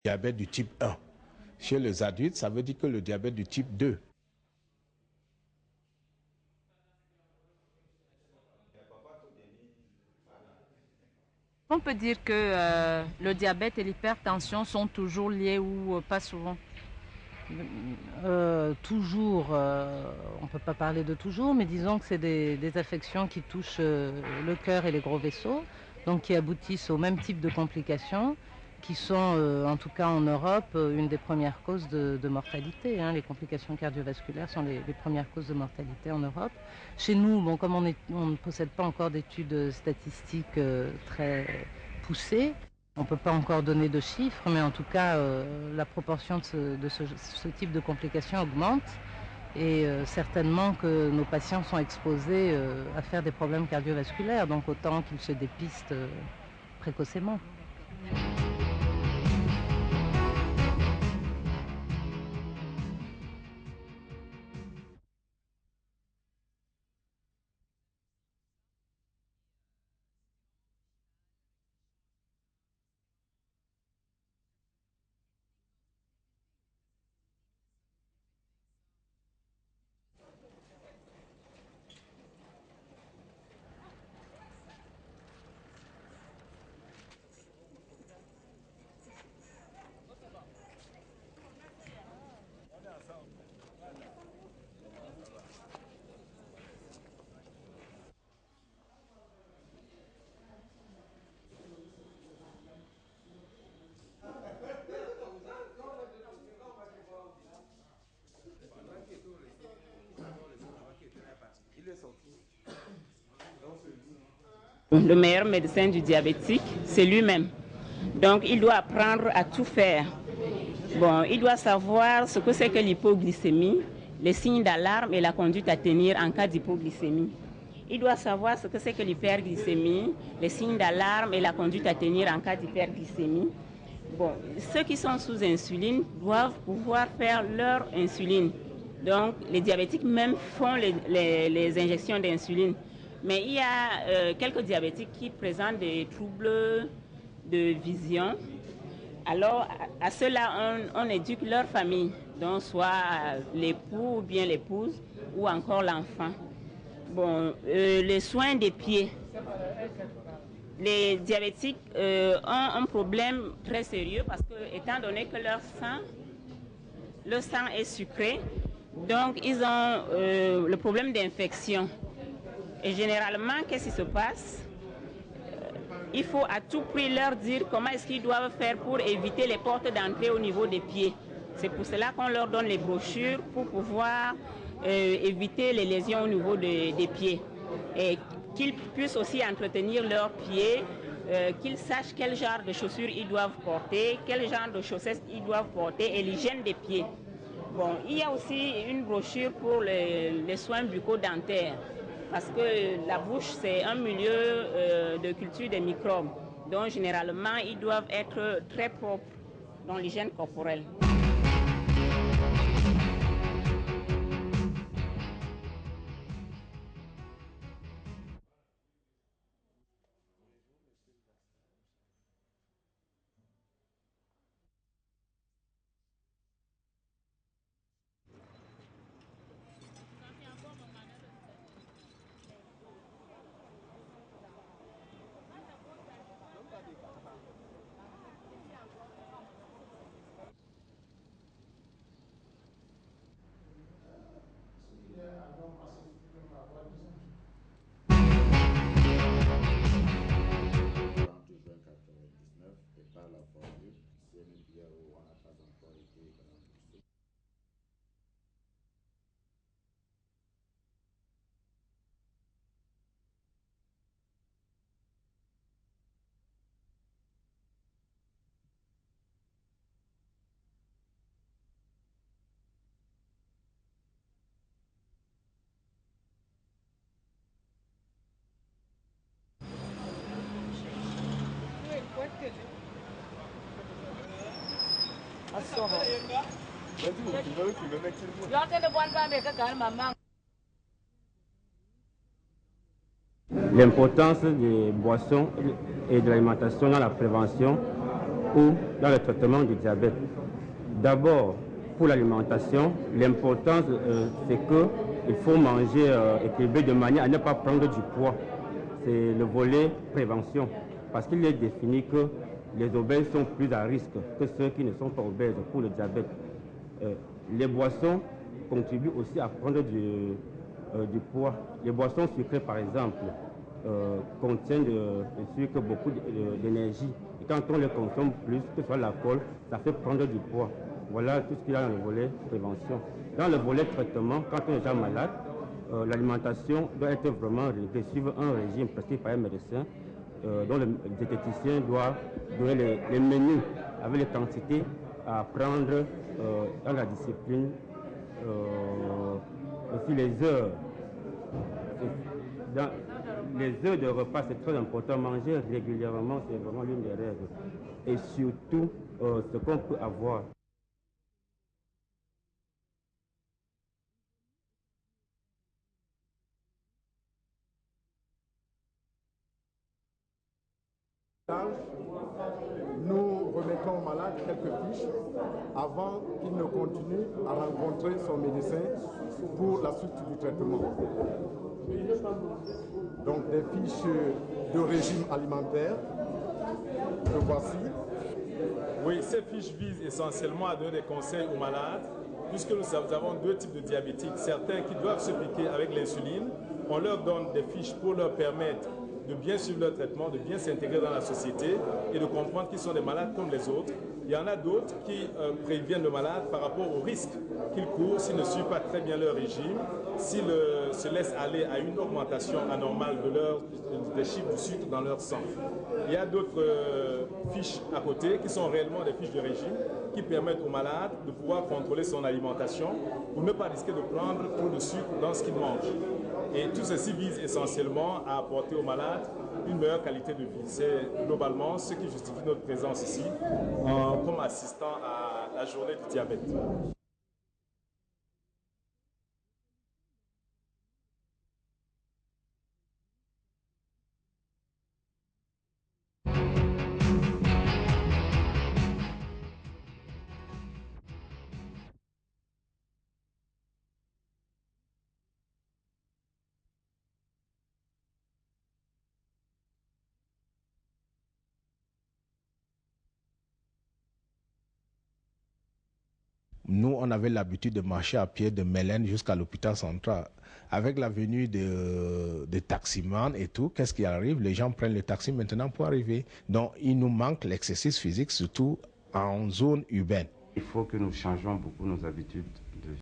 diabète du type 1. Chez les adultes, ça veut dire que le diabète du type 2. On peut dire que le diabète et l'hypertension sont toujours liés ou pas souvent? Toujours, on ne peut pas parler de toujours, mais disons que c'est des affections qui touchent le cœur et les gros vaisseaux, donc qui aboutissent au même type de complications, qui sont, en tout cas en Europe, une des premières causes de mortalité. Hein. Les complications cardiovasculaires sont les premières causes de mortalité en Europe. Chez nous, bon, comme on ne possède pas encore d'études statistiques très poussées, on ne peut pas encore donner de chiffres, mais en tout cas, la proportion de ce type de complications augmente. Et certainement que nos patients sont exposés à faire des problèmes cardiovasculaires, donc autant qu'ils se dépistent précocement. Le meilleur médecin du diabétique, c'est lui-même. Donc, il doit apprendre à tout faire. Bon, il doit savoir ce que c'est que l'hypoglycémie, les signes d'alarme et la conduite à tenir en cas d'hypoglycémie. Il doit savoir ce que c'est que l'hyperglycémie, les signes d'alarme et la conduite à tenir en cas d'hyperglycémie. Bon, ceux qui sont sous insuline doivent pouvoir faire leur insuline. Donc, les diabétiques même font les injections d'insuline. Mais il y a quelques diabétiques qui présentent des troubles de vision. Alors, à ceux-là, on éduque leur famille, donc soit l'époux ou bien l'épouse, ou encore l'enfant. Bon, les soins des pieds. Les diabétiques ont un problème très sérieux parce que, étant donné que le sang est sucré, donc ils ont le problème d'infection. Et généralement, qu'est-ce qui se passe? Il faut à tout prix leur dire comment est-ce qu'ils doivent faire pour éviter les portes d'entrée au niveau des pieds. C'est pour cela qu'on leur donne les brochures pour pouvoir éviter les lésions au niveau des pieds. Et qu'ils puissent aussi entretenir leurs pieds, qu'ils sachent quel genre de chaussures ils doivent porter, quel genre de chaussettes ils doivent porter et l'hygiène des pieds. Bon, il y a aussi une brochure pour les soins bucco-dentaires. Parce que la bouche, c'est un milieu de culture des microbes. Donc, généralement, ils doivent être très propres dans l'hygiène corporelle. L'importance des boissons et de l'alimentation dans la prévention ou dans le traitement du diabète. D'abord, pour l'alimentation, l'importance c'est qu'il faut manger équilibré de manière à ne pas prendre du poids. C'est le volet prévention, parce qu'il est défini que les obèses sont plus à risque que ceux qui ne sont pas obèses pour le diabète. Les boissons contribuent aussi à prendre du poids. Les boissons sucrées, par exemple, contiennent de sucre beaucoup d'énergie. Et quand on les consomme plus, que ce soit l'alcool, ça fait prendre du poids. Voilà tout ce qu'il y a dans le volet prévention. Dans le volet traitement, quand on est déjà malade, l'alimentation doit être vraiment réglée, suivre un régime prescrit par un médecin, dont le diététicien doit donner les menus avec les quantités à prendre dans la discipline, aussi les heures. Les heures de repas, c'est très important. Manger régulièrement, c'est vraiment l'une des règles. Et surtout, ce qu'on peut avoir. Nous remettons au malade quelques fiches avant qu'il ne continue à rencontrer son médecin pour la suite du traitement. Donc des fiches de régime alimentaire, que voici. Oui, ces fiches visent essentiellement à donner des conseils aux malades, puisque nous avons deux types de diabétiques. Certains qui doivent se piquer avec l'insuline, on leur donne des fiches pour leur permettre de bien suivre leur traitement, de bien s'intégrer dans la société et de comprendre qu'ils sont des malades comme les autres. Il y en a d'autres qui préviennent le malade par rapport aux risques qu'ils courent s'ils ne suivent pas très bien leur régime, s'ils se laissent aller à une augmentation anormale des chiffres du sucre dans leur sang. Il y a d'autres fiches à côté qui sont réellement des fiches de régime qui permettent au malade de pouvoir contrôler son alimentation pour ne pas risquer de prendre trop de sucre dans ce qu'il mange. Et tout ceci vise essentiellement à apporter aux malades une meilleure qualité de vie. C'est globalement ce qui justifie notre présence ici comme assistant à la journée du diabète. Nous, on avait l'habitude de marcher à pied de Mélène jusqu'à l'hôpital central. Avec la venue de taximans et tout, qu'est-ce qui arrive? Les gens prennent le taxi maintenant pour arriver. Donc, il nous manque l'exercice physique, surtout en zone urbaine. Il faut que nous changions beaucoup nos habitudes de vie.